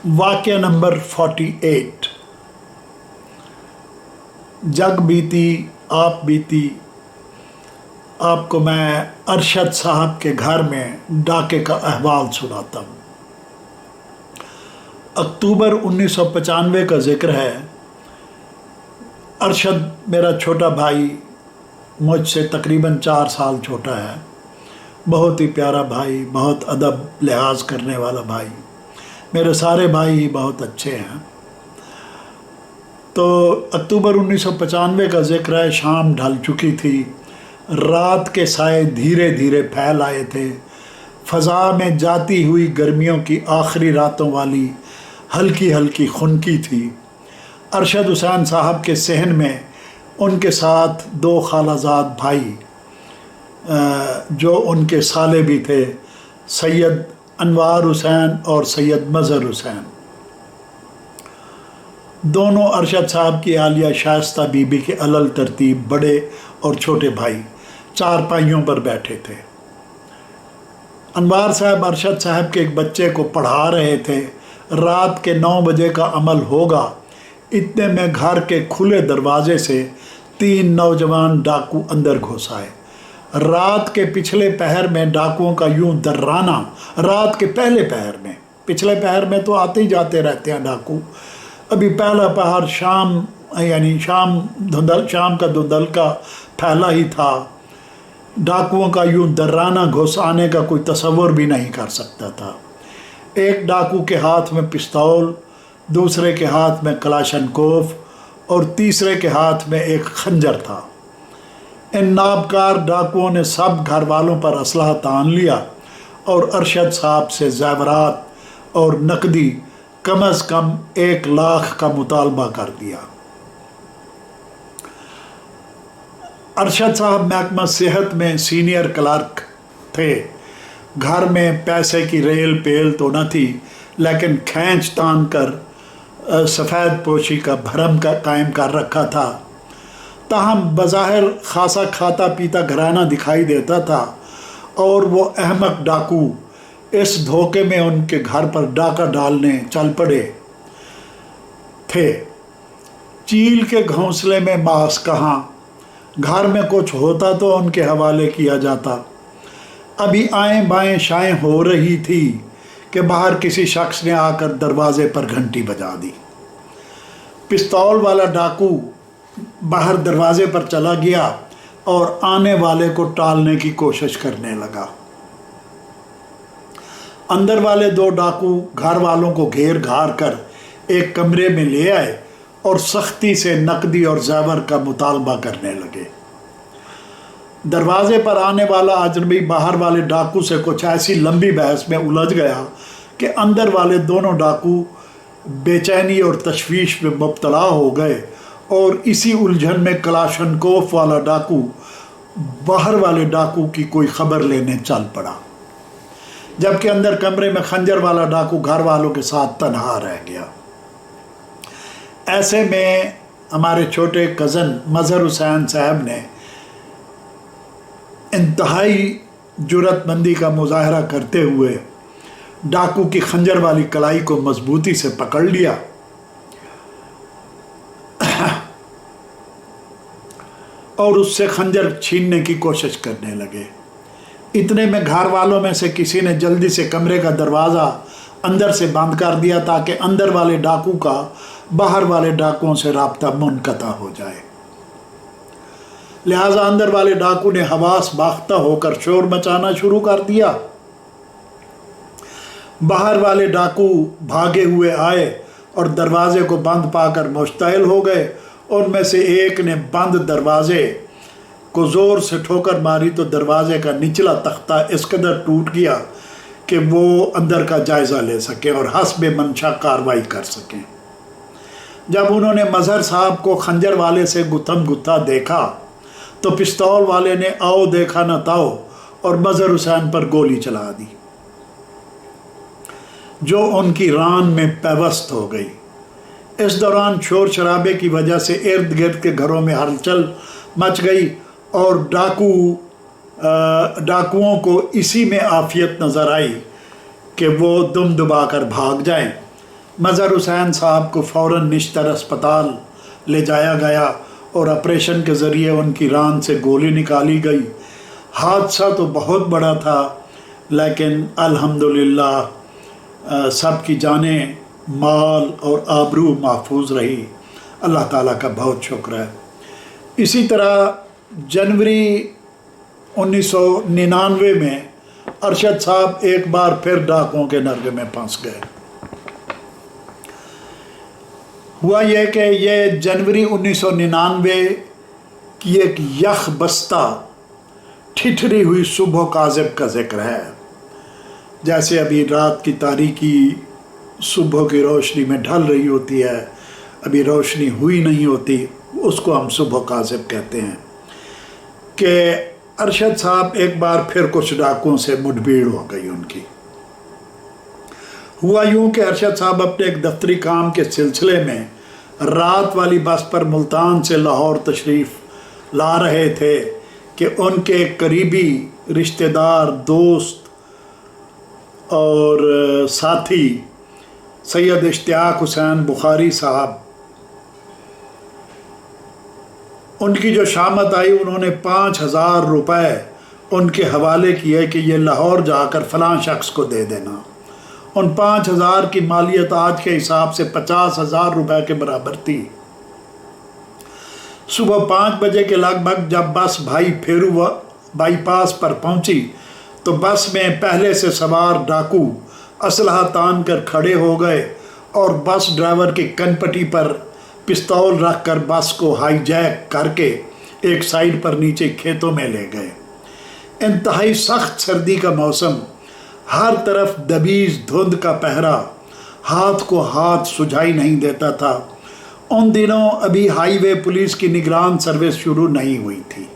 वाक़या नंबर 48। जग बीती आप बीती। आपको मैं अरशद साहब के घर में डाके का अहवाल सुनाता हूँ। अक्टूबर 1995 का ज़िक्र है। अरशद मेरा छोटा भाई, मुझसे तकरीबन 4 साल छोटा है। बहुत ही प्यारा भाई, बहुत अदब लिहाज करने वाला भाई। मेरे सारे भाई ही बहुत अच्छे हैं। तो अक्टूबर 1995 का ज़िक्र है। शाम ढल चुकी थी, रात के साए धीरे धीरे फैल आए थे। फ़ज़ा में जाती हुई गर्मियों की आखिरी रातों वाली हल्की हल्की खुनकी थी। अरशद हुसैन साहब के सहन में उनके साथ 2 खालाजाद भाई जो उनके साले भी थे, सैयद अनवार हुसैन और सैयद मज़हर हुसैन। दोनों अरशद साहब की आलिया शाइस्ता बीबी के अलल तरतीब बड़े और छोटे भाई 4 पाइयों पर बैठे थे। अनवार साहब अरशद साहब के एक बच्चे को पढ़ा रहे थे। रात के 9 बजे का अमल होगा, इतने में घर के खुले दरवाजे से 3 नौजवान डाकू अंदर घुस आए। रात के पिछले पहर में डाकुओं का यूं दर्राना, रात के पहले पहर में, पिछले पहर में तो आते ही जाते रहते हैं डाकू। अभी पहला पहर शाम यानी शाम का धुंधल का फैला ही था। डाकुओं का यूं दर्राना घुस आने का कोई तसव्वुर भी नहीं कर सकता था। एक डाकू के हाथ में पिस्तौल, दूसरे के हाथ में कलाशनकोफ और तीसरे के हाथ में एक खंजर था। इन नाबकार डाकुओं ने सब घर वालों पर असलहा तान लिया और अरशद साहब से ज़ेवरात और नकदी कम अज़ कम 1 लाख का मुतालबा कर दिया। अरशद साहब महकमा सेहत में सीनियर क्लर्क थे। घर में पैसे की रेल पेल तो न थी, लेकिन खींच तान कर सफ़ेद पोशी का भरम का कायम कर रखा था। ताहम बज़ाहिर खासा खाता पीता घराना दिखाई देता था और वो अहमक डाकू इस धोखे में उनके घर पर डाका डालने चल पड़े थे। चील के घोंसले में मांस कहाँ, घर में कुछ होता तो उनके हवाले किया जाता। अभी आएँ बाएँ शाएँ हो रही थी कि बाहर किसी शख्स ने आकर दरवाजे पर घंटी बजा दी। पिस्तौल वाला डाकू बाहर दरवाजे पर चला गया और आने वाले को टालने की कोशिश करने लगा। अंदर वाले 2 डाकू घर वालों को घेर घार कर एक कमरे में ले आए और सख्ती से नकदी और ज़ेवर का मुतालबा करने लगे। दरवाजे पर आने वाला अजनबी बाहर वाले डाकू से कुछ ऐसी लंबी बहस में उलझ गया कि अंदर वाले दोनों डाकू बेचैनी और तशवीश में मुब्तला हो गए और इसी उलझन में कलाशनकोफ वाला डाकू बाहर वाले डाकू की कोई खबर लेने चल पड़ा, जबकि अंदर कमरे में खंजर वाला डाकू घर वालों के साथ तन्हा रह गया। ऐसे में हमारे छोटे कज़न मज़हर हुसैन साहब ने इंतहाई जुर्रतमंदी का मुजाहरा करते हुए डाकू की खंजर वाली कलाई को मजबूती से पकड़ लिया और उससे खंजर छीनने की कोशिश करने लगे। इतने में घर वालों में से किसी ने जल्दी से कमरे का दरवाज़ा अंदर से बंद कर दिया ताकि अंदर वाले डाकू का बाहर वाले डाकुओं से राब्ता मुनक़ता हो जाए। लिहाजा अंदर वाले डाकू ने हवास बाख्ता होकर शोर मचाना शुरू कर दिया। बाहर वाले डाकू भागे हुए आए और दरवाजे को बंद पाकर मुश्तइल हो गए। उनमें से एक ने बंद दरवाजे को ज़ोर से ठोकर मारी तो दरवाजे का निचला तख्ता इस कदर टूट गया कि वो अंदर का जायज़ा ले सके और हस्बे मंशा कार्रवाई कर सकें। जब उन्होंने मज़हर साहब को खंजर वाले से गुत्थम गुत्था देखा तो पिस्तौल वाले ने आओ देखा न ताओ और मज़हर हुसैन पर गोली चला दी, जो उनकी रान में पैवस्त हो गई। इस दौरान शोर शराबे की वजह से इर्द गिर्द के घरों में हलचल मच गई और डाकुओं को इसी में आफियत नज़र आई कि वो दुम दुबा कर भाग जाएं। मज़हर हुसैन साहब को फ़ौरन निश्तर अस्पताल ले जाया गया और ऑपरेशन के ज़रिए उनकी रान से गोली निकाली गई। हादसा तो बहुत बड़ा था, लेकिन अल्हम्दुलिल्लाह सब की जानें, माल और आबरू महफूज रही। अल्लाह ताला का बहुत शुक्र है। इसी तरह जनवरी 1999 में अरशद साहब एक बार फिर डाकुओं के नरगे में फंस गए। हुआ यह कि ये जनवरी 1999 की एक यख बस्ता ठिठरी हुई सुबह काज़िब का जिक्र है। जैसे अभी रात की तारीकी सुबह की रोशनी में ढल रही होती है, अभी रोशनी हुई नहीं होती, उसको हम सुबह काज़िब कहते हैं। कि अरशद साहब एक बार फिर कुछ डाकुओं से मुठभेड़ हो गई उनकी। हुआ यूं कि अरशद साहब अपने एक दफ्तरी काम के सिलसिले में रात वाली बस पर मुल्तान से लाहौर तशरीफ़ ला रहे थे कि उनके करीबी रिश्तेदार, दोस्त और साथी सैयद इश्तियाक हुसैन बुखारी साहब, उनकी जो शामत आई, उन्होंने 5,000 रुपये उनके हवाले किए कि ये लाहौर जाकर फ़लाँ शख्स को दे देना। उन 5,000 की मालियत आज के हिसाब से 50,000 रुपये के बराबर थी। सुबह 5 बजे के लगभग जब बस भाई फेरू बाईपास पर पहुंची तो बस में पहले से सवार डाकू असलहा तान कर खड़े हो गए और बस ड्राइवर की कनपटी पर पिस्तौल रख कर बस को हाईजैक करके एक साइड पर नीचे खेतों में ले गए। इंतहाई सख्त सर्दी का मौसम, हर तरफ दबीज धुंध का पहरा, हाथ को हाथ सुझाई नहीं देता था। उन दिनों अभी हाईवे पुलिस की निगरान सर्विस शुरू नहीं हुई थी,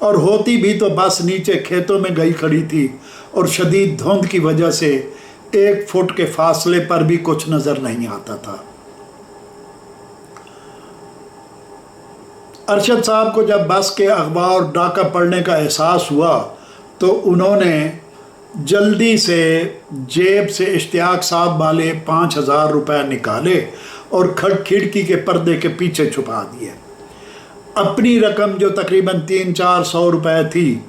और होती भी तो बस नीचे खेतों में गई खड़ी थी और शदीद धुंध की वजह से 1 फुट के फासले पर भी कुछ नज़र नहीं आता था। अरशद साहब को जब बस के अगवा और डाका पड़ने का एहसास हुआ तो उन्होंने जल्दी से जेब से इश्तियाक साहब वाले 5,000 रुपये निकाले और खिड़की के पर्दे के पीछे छुपा दिए। अपनी रकम जो तकरीबन 300-400 रुपये थी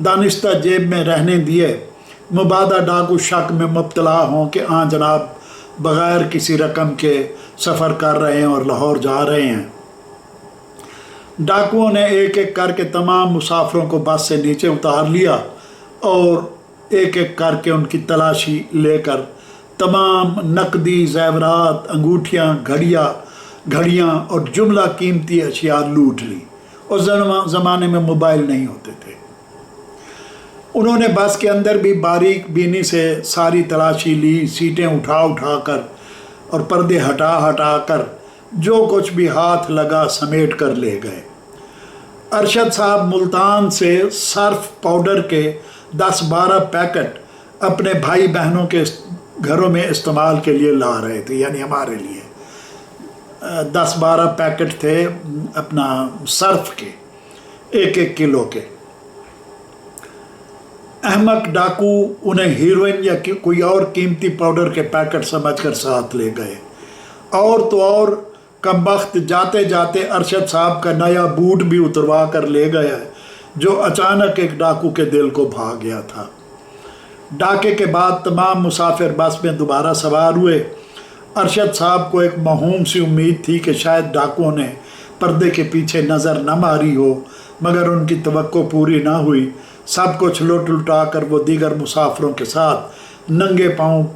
दानिस्ता जेब में रहने दिए। मुबादा डाकू शक में मुब्तला हों कि हाँ जनाब बग़ैर किसी रकम के सफ़र कर रहे हैं और लाहौर जा रहे हैं। डाकुओं ने एक एक करके तमाम मुसाफिरों को बस से नीचे उतार लिया और एक एक करके उनकी तलाशी लेकर तमाम नकदी, ज़ेवरात, अंगूठियाँ, घड़ियाँ और जुमला कीमती अशिया लूट ली। उस ज़माने में मोबाइल नहीं होते थे। उन्होंने बस के अंदर भी बारीक बीनी से सारी तलाशी ली, सीटें उठा उठा कर और पर्दे हटा हटा कर जो कुछ भी हाथ लगा समेट कर ले गए। अरशद साहब मुल्तान से सर्फ पाउडर के 10-12 पैकेट अपने भाई बहनों के घरों में इस्तेमाल के लिए ला रहे थे, यानी हमारे लिए 10-12 पैकेट थे अपना सर्फ के 1-1 किलो के। अहमक डाकू उन्हें हीरोइन या कोई और कीमती पाउडर के पैकेट समझकर साथ ले गए। और तो और कमबख्त जाते जाते अरशद साहब का नया बूट भी उतरवा कर ले गया, जो अचानक एक डाकू के दिल को भा गया था। डाके के बाद तमाम मुसाफिर बस में दोबारा सवार हुए। अरशद साहब को एक महूम सी उम्मीद थी कि शायद डाकुओं ने पर्दे के पीछे नज़र न मारी हो, मगर उनकी तवक्को पूरी ना हुई। सब कुछ लुट लुटा कर वो दीगर मुसाफिरों के साथ नंगे पाँव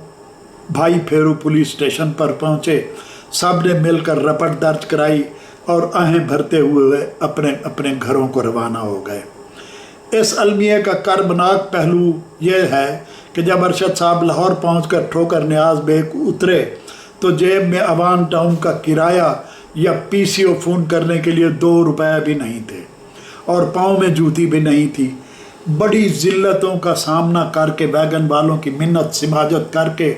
भाई फेरू पुलिस स्टेशन पर पहुँचे। सब ने मिलकर रपट दर्ज कराई और आहें भरते हुए अपने अपने घरों को रवाना हो गए। इस अलमिये का कर्बनाक पहलू यह है कि जब अरशद साहब लाहौर पहुंचकर ठोकर न्याज बेग उतरे तो जेब में अवान टाउन का किराया या पीसीओ फ़ोन करने के लिए 2 रुपये भी नहीं थे और पाँव में जूती भी नहीं थी। बड़ी ज़िल्लतों का सामना करके, वैगन वालों की मिन्नत सिमाजत करके,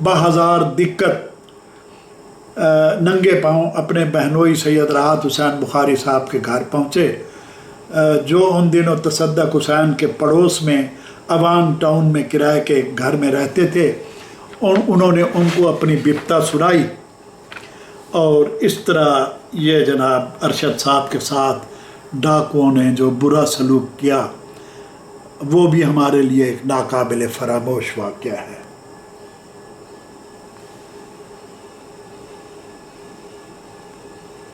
बाहज़ार दिक्कत नंगे पाँव अपने बहनोई सैयद राहत हुसैन बुखारी साहब के घर पहुँचे, जो उन दिनों तसद्दक हुसैन के पड़ोस में अवान टाउन में किराए के घर में रहते थे। उन्होंने उनको अपनी विपता सुनाई और इस तरह ये जनाब अरशद साहब के साथ डाकुओं ने जो बुरा सलूक किया वो भी हमारे लिए एक नाकाबिल फरामोश वाक़या है।